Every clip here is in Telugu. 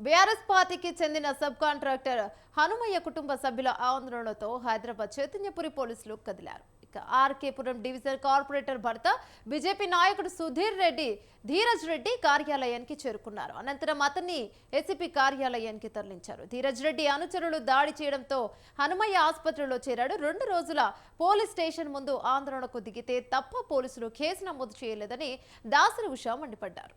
బీఆర్ఎస్ పార్టీకి చెందిన సబ్ కాంట్రాక్టర్ హనుమయ్య కుటుంబ సభ్యుల ఆందోళనతో హైదరాబాద్ చైతన్యపురి పోలీసులు కదిలారు. ఇక ఆర్కేపురం డివిజన్ కార్పొరేటర్ భర్త బీజేపీ నాయకుడు సుధీర్ రెడ్డి ధీరజ్ రెడ్డి కార్యాలయానికి చేరుకున్నారు. అనంతరం అతన్ని ఏసీపీ కార్యాలయానికి తరలించారు. ధీరజ్ రెడ్డి అనుచరులు దాడి చేయడంతో హనుమయ్య ఆసుపత్రిలో చేరాడు. 2 రోజుల పోలీస్ స్టేషన్ ముందు ఆందోళనకు దిగితే తప్ప పోలీసులు కేసు నమోదు చేయలేదని దాసరి ఉషా మండిపడ్డారు.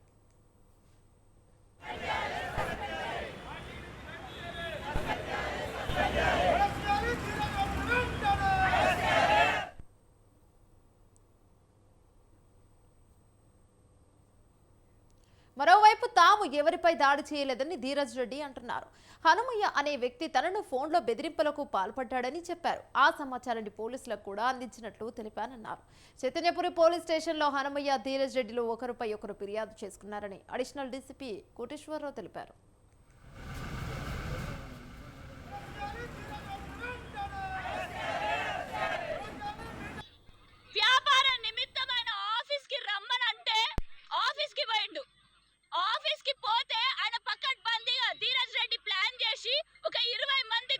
మరోవైపు తాము ఎవరిపై దాడి చేయలేదని ధీరజ్ రెడ్డి అంటున్నారు. హనుమయ్య అనే వ్యక్తి తనను ఫోన్లో బెదిరింపులకు పాల్పడ్డాడని చెప్పారు. ఆ సమాచారాన్ని పోలీసులకు కూడా అందించినట్లు తెలిపానన్నారు. చైతన్యపురి పోలీస్ స్టేషన్లో హనుమయ్య, ధీరజ్ రెడ్డిలు ఒకరిపై ఒకరు ఫిర్యాదు చేసుకున్నారని అడిషనల్ డీసీపీ కోటేశ్వరరావు తెలిపారు. వ్యాపార నిమిత్తమైన ఆఫీస్కి రమ్మనంటే ఆఫీస్కి పోయిండు. ఆఫీస్కి పోతే ఆయన పక్కన బందీగా ధీరజ్ రెడ్డి ప్లాన్ చేసి ఒక 20 మంది